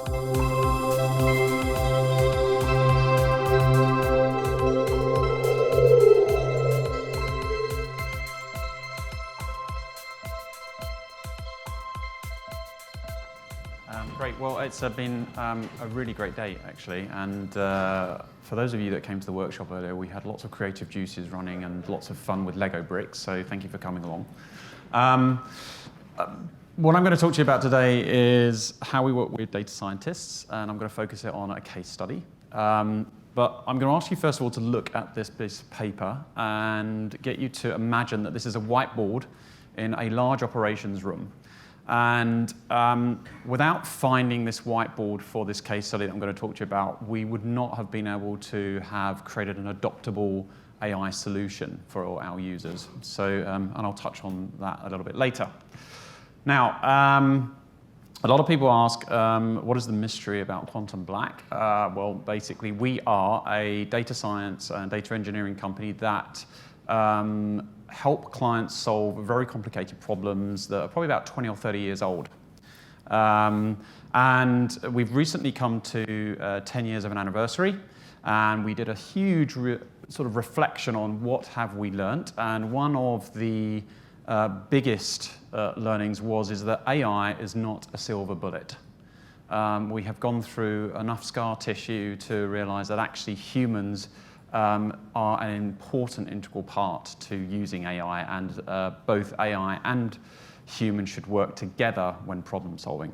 Great. Well, it's been a really great day, actually. And for those of you that came to the workshop earlier, we had lots of creative juices running and lots of fun with Lego bricks. So thank you for coming along. What I'm going to talk to you about today is how we work with data scientists. And I'm going to focus it on a case study. But I'm going to ask you, first of all, to look at this piece of paper and get you to imagine that this is a whiteboard in a large operations room. And without finding this whiteboard for this case study that I'm going to talk to you about, we would not have been able to have created an adoptable AI solution for our users. So, and I'll touch on that a little bit later. Now, a lot of people ask, what is the mystery about QuantumBlack? Well, basically, we are a data science and data engineering company that help clients solve very complicated problems that are probably about 20 or 30 years old. And we've recently come to 10 years of an anniversary, and we did a huge sort of reflection on what have we learnt. And one of the biggest learnings is that AI is not a silver bullet. We have gone through enough scar tissue to realize that actually humans are an important integral part to using AI, and both AI and humans should work together when problem solving.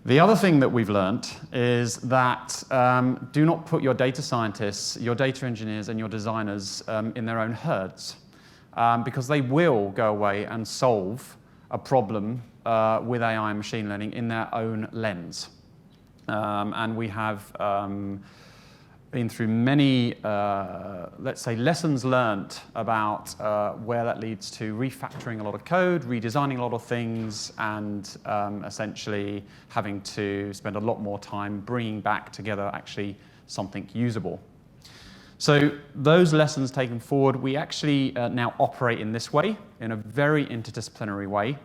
The other thing that we've learnt is that do not put your data scientists, your data engineers, and your designers in their own herds, because they will go away and solve a problem with AI and machine learning in their own lens. And we have been through many, let's say, lessons learned about where that leads to refactoring a lot of code, redesigning a lot of things, and essentially having to spend a lot more time bringing back together actually something usable. So those lessons taken forward, we actually now operate in this way, in a very interdisciplinary way.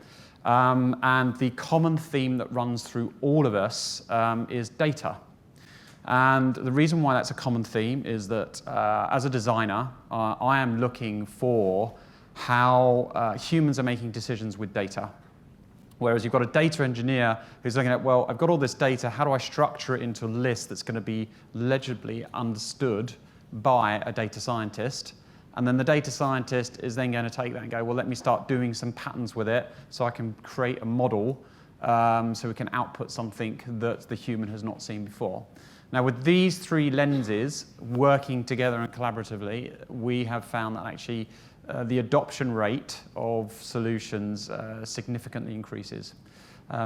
And the common theme that runs through all of us is data. And the reason why that's a common theme is that as a designer, I am looking for how humans are making decisions with data. Whereas you've got a data engineer who's looking at, well, I've got all this data, how do I structure it into a list that's going to be legibly understood by a data scientist? And then the data scientist is then going to take that and go, well, let me start doing some patterns with it so I can create a model so we can output something that the human has not seen before. Now, with these three lenses working together and collaboratively, we have found that actually the adoption rate of solutions significantly increases.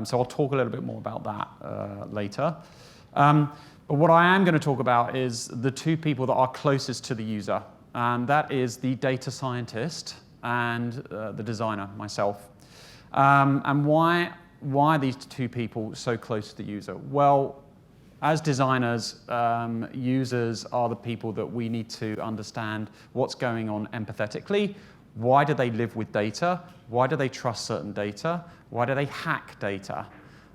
So I'll talk a little bit more about that later. But what I am going to talk about is the two people that are closest to the user, and that is the data scientist and the designer, myself. And why are these two people so close to the user? Well, as designers, users are the people that we need to understand what's going on empathetically. Why do they live with data? Why do they trust certain data? Why do they hack data?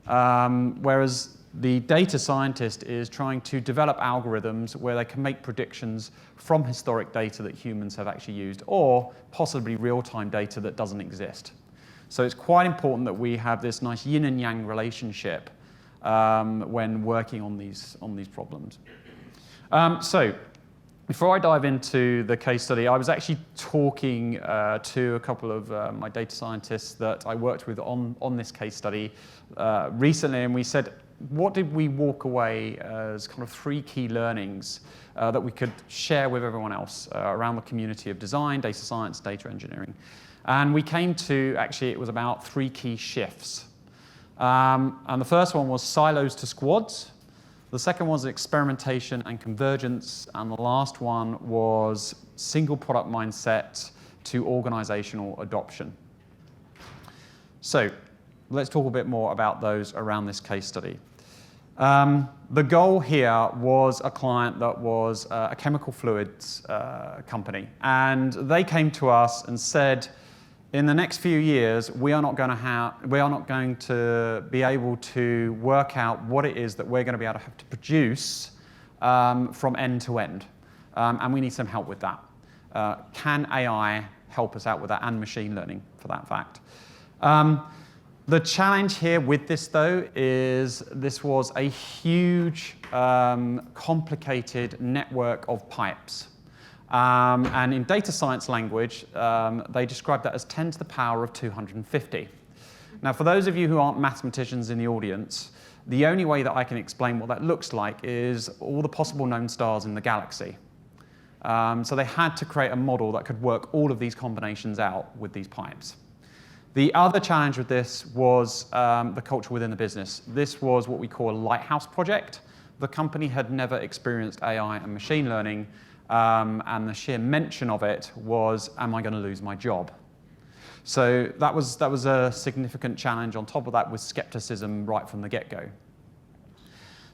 Whereas the data scientist is trying to develop algorithms where they can make predictions from historic data that humans have actually used, or possibly real-time data that doesn't exist. So it's quite important that we have this nice yin and yang relationship when working on these problems. So before I dive into the case study, I was actually talking to a couple of my data scientists that I worked with on this case study recently, and we said, what did we walk away as kind of three key learnings that we could share with everyone else around the community of design, data science, data engineering? And we came to, actually, it was about three key shifts. And the first one was silos to squads. The second was experimentation and convergence. And the last one was single product mindset to organizational adoption. So let's talk a bit more about those around this case study. The goal here was a client that was a chemical fluids company. And they came to us and said, in the next few years, we are not going to be able to work out what it is that we're going to be able to have to produce from end to end. And we need some help with that. Can AI help us out with that, and machine learning, for that fact? The challenge here with this, though, is this was a huge, complicated network of pipes. And in data science language, they describe that as 10 to the power of 250. Now, for those of you who aren't mathematicians in the audience, the only way that I can explain what that looks like is all the possible known stars in the galaxy. So they had to create a model that could work all of these combinations out with these pipes. The other challenge with this was the culture within the business. This was what we call a lighthouse project. The company had never experienced AI and machine learning, and the sheer mention of it was, am I going to lose my job? So that was a significant challenge. On top of that was skepticism right from the get-go.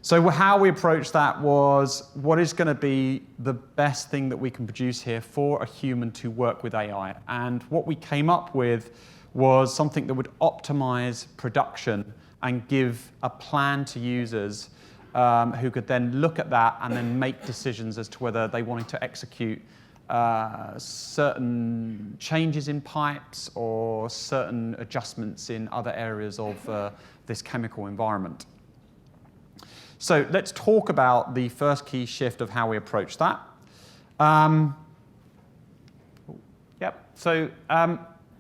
So how we approached that was, what is going to be the best thing that we can produce here for a human to work with AI? And what we came up with was something that would optimize production and give a plan to users who could then look at that and then make decisions as to whether they wanted to execute certain changes in pipes or certain adjustments in other areas of this chemical environment. So let's talk about the first key shift of how we approach that. So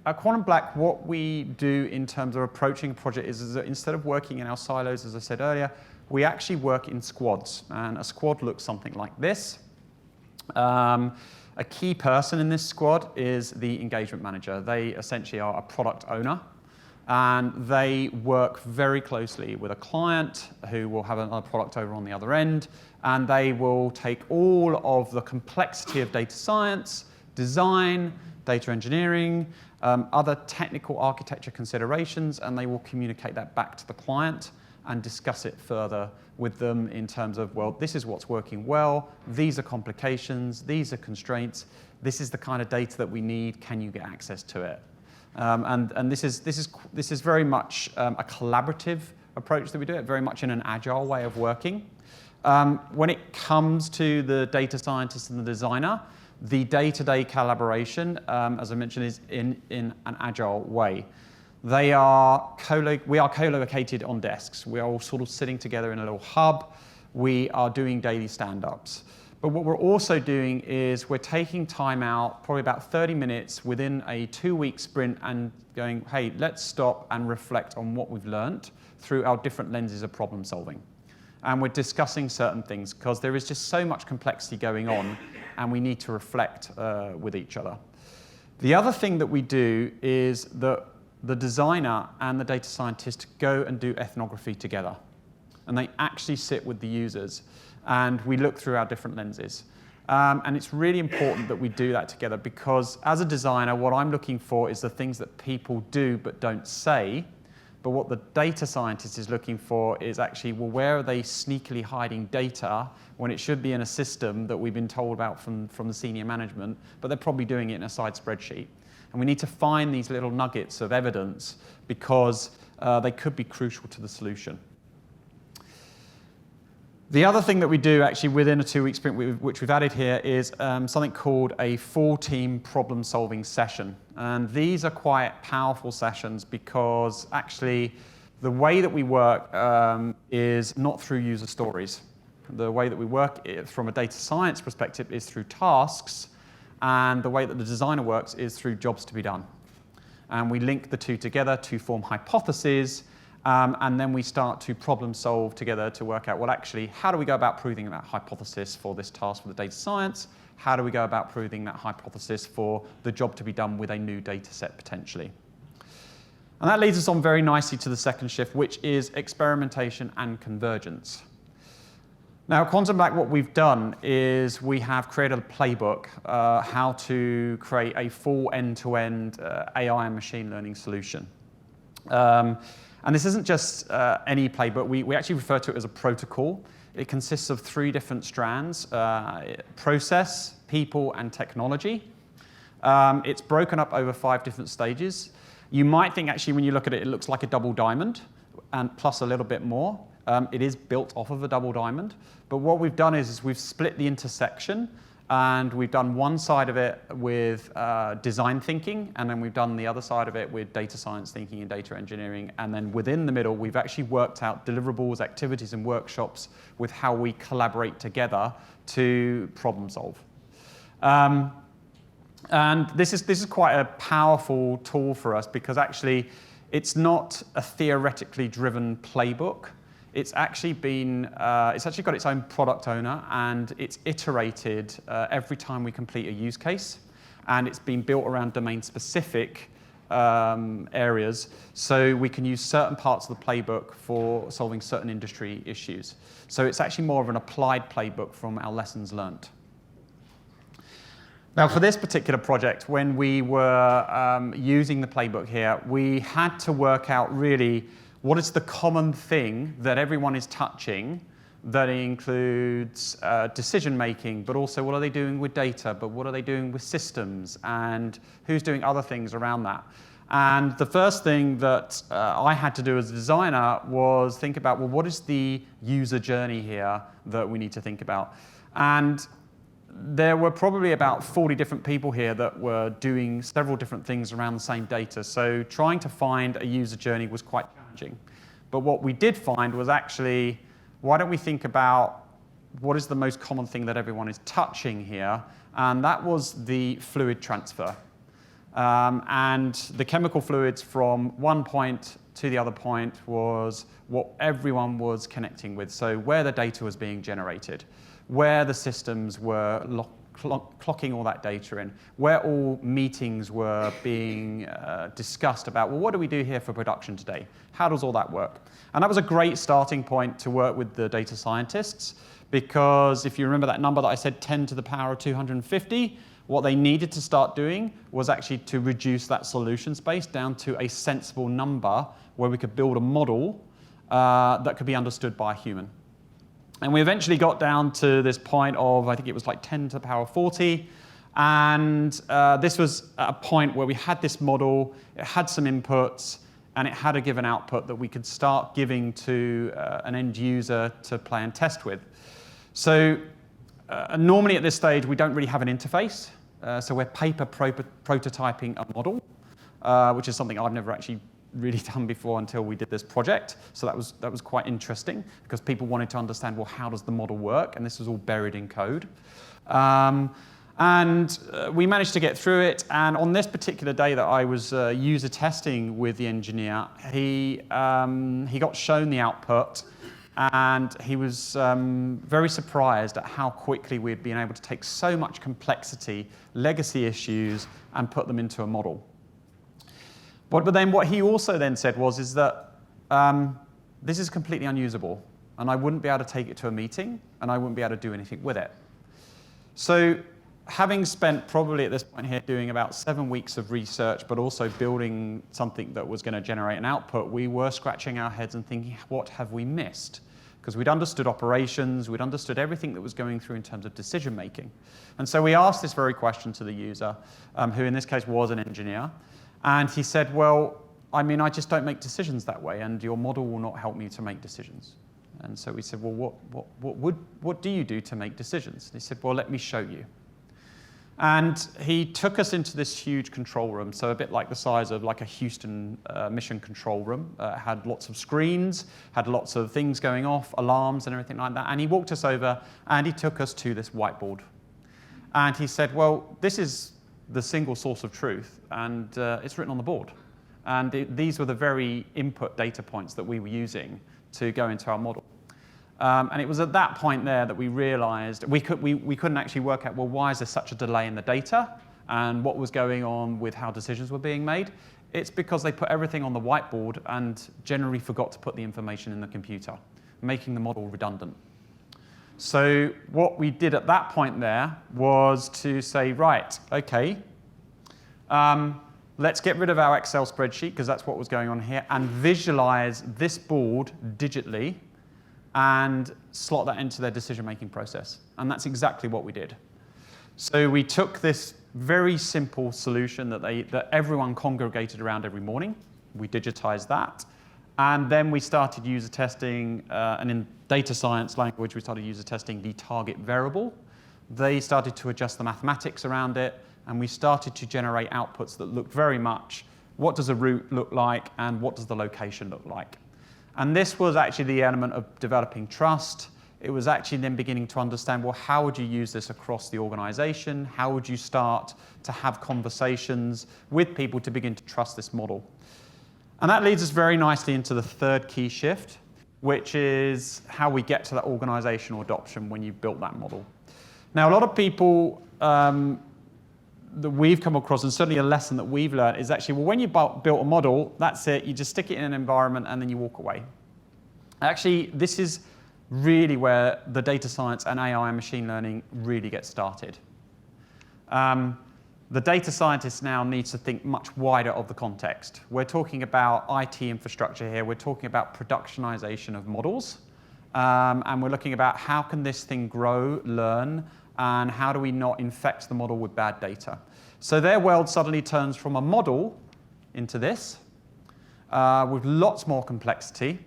at QuantumBlack, what we do in terms of approaching a project is that instead of working in our silos, as I said earlier, we actually work in squads. And a squad looks something like this. A key person in this squad is the engagement manager. They essentially are a product owner. And they work very closely with a client who will have another product over on the other end. And they will take all of the complexity of data science, design, data engineering, other technical architecture considerations, and they will communicate that back to the client and discuss it further with them in terms of, well, this is what's working well, these are complications, these are constraints, this is the kind of data that we need, can you get access to it? And this is very much a collaborative approach that we do it, very much in an agile way of working. When it comes to the data scientist and the designer, the day-to-day collaboration, as I mentioned, is in an agile way. We are co-located on desks. We are all sort of sitting together in a little hub. We are doing daily stand-ups. But what we're also doing is we're taking time out, probably about 30 minutes within a 2-week sprint, and going, hey, let's stop and reflect on what we've learned through our different lenses of problem solving. And we're discussing certain things because there is just so much complexity going on, and we need to reflect with each other. The other thing that we do is that the designer and the data scientist go and do ethnography together. And they actually sit with the users, and we look through our different lenses. And it's really important that we do that together, because as a designer, what I'm looking for is the things that people do but don't say. But what the data scientist is looking for is actually, well, where are they sneakily hiding data when it should be in a system that we've been told about from the senior management, but they're probably doing it in a side spreadsheet. And we need to find these little nuggets of evidence because they could be crucial to the solution. The other thing that we do actually within a 2-week sprint, which we've added here, is something called a full-team problem-solving session. And these are quite powerful sessions because actually the way that we work is not through user stories. The way that we work from a data science perspective is through tasks, and the way that the designer works is through jobs to be done. And we link the two together to form hypotheses, and then we start to problem solve together to work out, well, actually, how do we go about proving that hypothesis for this task for the data science? How do we go about proving that hypothesis for the job to be done with a new data set potentially? And that leads us on very nicely to the second shift, which is experimentation and convergence. Now, at QuantumBlack, what we've done is we have created a playbook how to create a full end-to-end AI and machine learning solution. And this isn't just any playbook. We actually refer to it as a protocol. It consists of 3 different strands, process, people, and technology. It's broken up over 5 different stages. You might think, actually, when you look at it, it looks like a double diamond, and plus a little bit more. It is built off of a double diamond. But what we've done is we've split the intersection, and we've done one side of it with design thinking, and then we've done the other side of it with data science thinking and data engineering. And then within the middle, we've actually worked out deliverables, activities, and workshops with how we collaborate together to problem solve. And this is quite a powerful tool for us, because actually it's not a theoretically driven playbook. It's actually got its own product owner, and it's iterated every time we complete a use case. And it's been built around domain-specific areas, so we can use certain parts of the playbook for solving certain industry issues. So it's actually more of an applied playbook from our lessons learned. Now, for this particular project, when we were using the playbook here, we had to work out really what is the common thing that everyone is touching that includes decision-making, but also what are they doing with data, but what are they doing with systems, and who's doing other things around that. And the first thing that I had to do as a designer was think about, well, what is the user journey here that we need to think about? And there were probably about 40 different people here that were doing several different things around the same data. So trying to find a user journey was quite challenging. But what we did find was actually, why don't we think about what is the most common thing that everyone is touching here? And that was the fluid transfer. And the chemical fluids from one point to the other point was what everyone was connecting with. So where the data was being generated, where the systems were clocking all that data in, where all meetings were being discussed about, well, what do we do here for production today? How does all that work? And that was a great starting point to work with the data scientists, because if you remember that number that I said, 10 to the power of 250, what they needed to start doing was actually to reduce that solution space down to a sensible number where we could build a model that could be understood by a human. And we eventually got down to this point of, I think it was like 10 to the power 40. And this was at a point where we had this model, it had some inputs, and it had a given output that we could start giving to an end user to play and test with. So normally at this stage, we don't really have an interface. So we're paper prototyping a model, which is something I've never actually really done before until we did this project. So that was quite interesting, because people wanted to understand, well, how does the model work? And this was all buried in code. And we managed to get through it. And on this particular day that I was user testing with the engineer, he got shown the output, and he was very surprised at how quickly we'd been able to take so much complexity, legacy issues, and put them into a model. But then what he also then said is that this is completely unusable, and I wouldn't be able to take it to a meeting, and I wouldn't be able to do anything with it. So having spent probably at this point here doing about 7 weeks of research, but also building something that was going to generate an output, we were scratching our heads and thinking, what have we missed? Because we'd understood operations, we'd understood everything that was going through in terms of decision making. And so we asked this very question to the user, who in this case was an engineer. And he said, well, I mean, I just don't make decisions that way, and your model will not help me to make decisions. And so we said, well, what do you do to make decisions? And he said, well, let me show you. And he took us into this huge control room, so a bit like the size of like a Houston mission control room. Had lots of screens, had lots of things going off, alarms and everything like that. And he walked us over, and he took us to this whiteboard. And he said, well, this is the single source of truth, and it's written on the board. And these were the very input data points that we were using to go into our model. And it was at that point there that we realized we couldn't actually work out, well, why is there such a delay in the data, and what was going on with how decisions were being made. It's because they put everything on the whiteboard and generally forgot to put the information in the computer, making the model redundant. So what we did at that point there was to say, right, okay, let's get rid of our Excel spreadsheet, because that's what was going on here, and visualize this board digitally and slot that into their decision-making process. And that's exactly what we did. So we took this very simple solution that everyone congregated around every morning. We digitized that. And then we started user testing, and in data science language, we started user testing the target variable. They started to adjust the mathematics around it, and we started to generate outputs that looked very much, what does a route look like, and what does the location look like? And this was actually the element of developing trust. It was actually then beginning to understand, well, how would you use this across the organization? How would you start to have conversations with people to begin to trust this model? And that leads us very nicely into the third key shift, which is how we get to that organizational adoption when you've built that model. Now, a lot of people that we've come across, and certainly a lesson that we've learned, is actually, well, when you built a model, that's it. You just stick it in an environment and then you walk away. Actually, this is really where the data science and AI and machine learning really get started. The data scientist now needs to think much wider of the context. We're talking about IT infrastructure here. We're talking about productionization of models. And we're looking about how can this thing grow, learn, and how do we not infect the model with bad data. So their world suddenly turns from a model into this, with lots more complexity.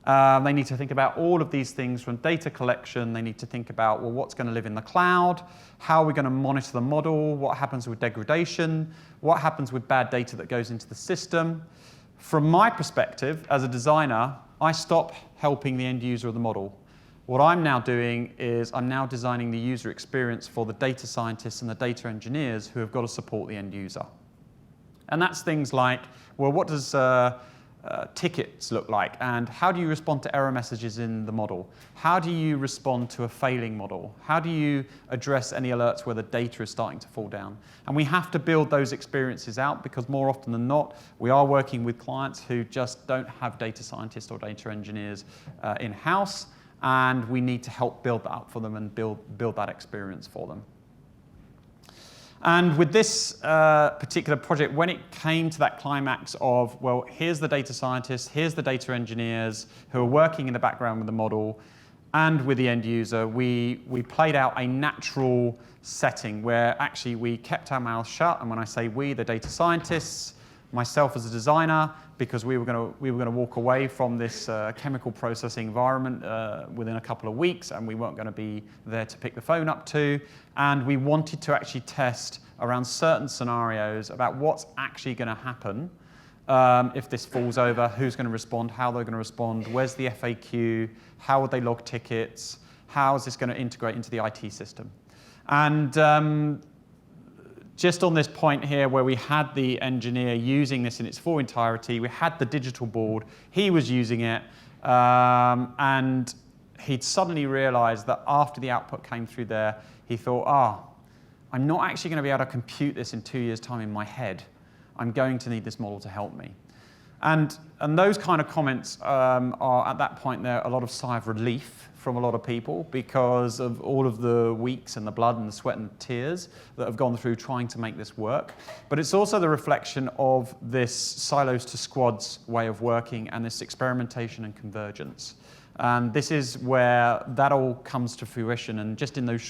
They need to think about all of these things from data collection. They need to think about, well, what's going to live in the cloud? How are we going to monitor the model? What happens with degradation? What happens with bad data that goes into the system? From my perspective, as a designer, I stop helping the end user of the model. What I'm now doing is I'm now designing the user experience for the data scientists and the data engineers who have got to support the end user. And that's things like, well, what does tickets look like? And how do you respond to error messages in the model? How do you respond to a failing model? How do you address any alerts where the data is starting to fall down? And we have to build those experiences out because more often than not, we are working with clients who just don't have data scientists or data engineers in-house, and we need to help build that up for them and build that experience for them. And with this particular project, when it came to that climax of, well, here's the data scientists, here's the data engineers who are working in the background with the model and with the end user, we played out a natural setting where actually we kept our mouths shut. And when I say we, the data scientists, myself as a designer, because we were going to walk away from this chemical processing environment within a couple of weeks, and we weren't going to be there to pick the phone up to. And we wanted to actually test around certain scenarios about what's actually going to happen if this falls over, who's going to respond, how they're going to respond, where's the FAQ, how would they log tickets, how is this going to integrate into the IT system. And just on this point here where we had the engineer using this in its full entirety, we had the digital board, he was using it, and he'd suddenly realized that after the output came through there, he thought, I'm not actually going to be able to compute this in 2 years' time in my head. I'm going to need this model to help me. And those kind of comments are, at that point there, a lot of sigh of relief from a lot of people because of all of the weeks and the blood and the sweat and tears that have gone through trying to make this work. But it's also the reflection of this silos to squads way of working and this experimentation and convergence. And this is where that all comes to fruition. And just in those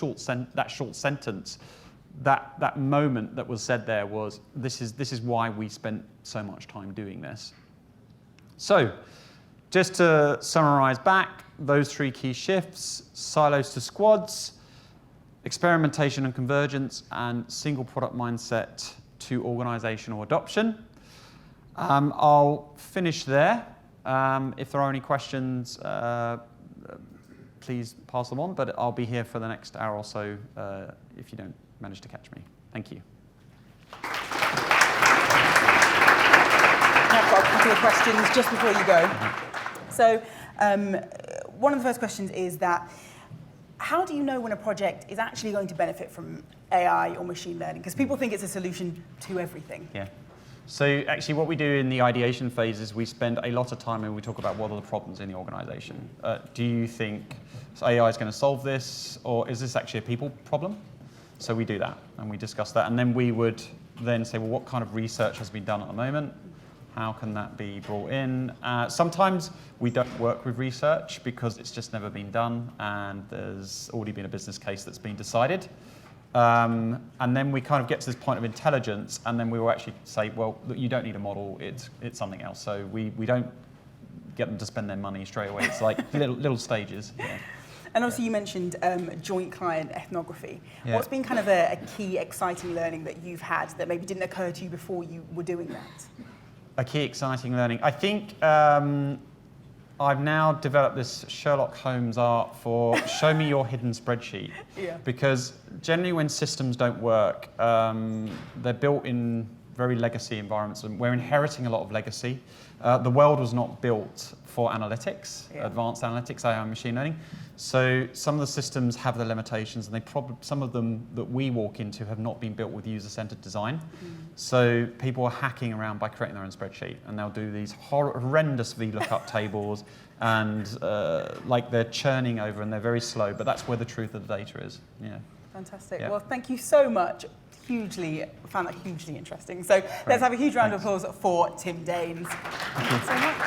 that short sentence, that moment that was said there was, this is why we spent so much time doing this. So, just to summarize back, those three key shifts: silos to squads, experimentation and convergence, and single product mindset to organizational adoption. I'll finish there. If there are any questions, please pass them on, but I'll be here for the next hour or so if you don't manage to catch me. Thank you. I've got a couple of questions just before you go. So one of the first questions is that how do you know when a project is actually going to benefit from AI or machine learning? Because people think it's a solution to everything. Yeah. So actually what we do in the ideation phase is we spend a lot of time and we talk about what are the problems in the organization. Do you think AI is going to solve this, or is this actually a people problem? So we do that and we discuss that, and then we would then say, well, what kind of research has been done at the moment? How can that be brought in? Sometimes we don't work with research because it's just never been done and there's already been a business case that's been decided. And then we kind of get to this point of intelligence, and then we will actually say, well, look, you don't need a model, it's something else. So we don't get them to spend their money straight away. It's like little stages. Yeah. And obviously you mentioned joint client ethnography. Yeah. What's been kind of a key exciting learning that you've had that maybe didn't occur to you before you were doing that? A key exciting learning. I think I've now developed this Sherlock Holmes art for show me your hidden spreadsheet. Yeah. Because generally when systems don't work, they're built in very legacy environments, and we're inheriting a lot of legacy. The world was not built for analytics, advanced analytics, AI and machine learning. So some of the systems have their limitations, and some of them that we walk into have not been built with user-centered design. So people are hacking around by creating their own spreadsheet, and they'll do these horrendous VLOOKUP tables, and like they're churning over, and they're very slow, but that's where the truth of the data is. Yeah. Fantastic. Yeah. Well, thank you so much. Found that hugely interesting. So let's have a huge round of applause for Tim Daines. Thank you so much.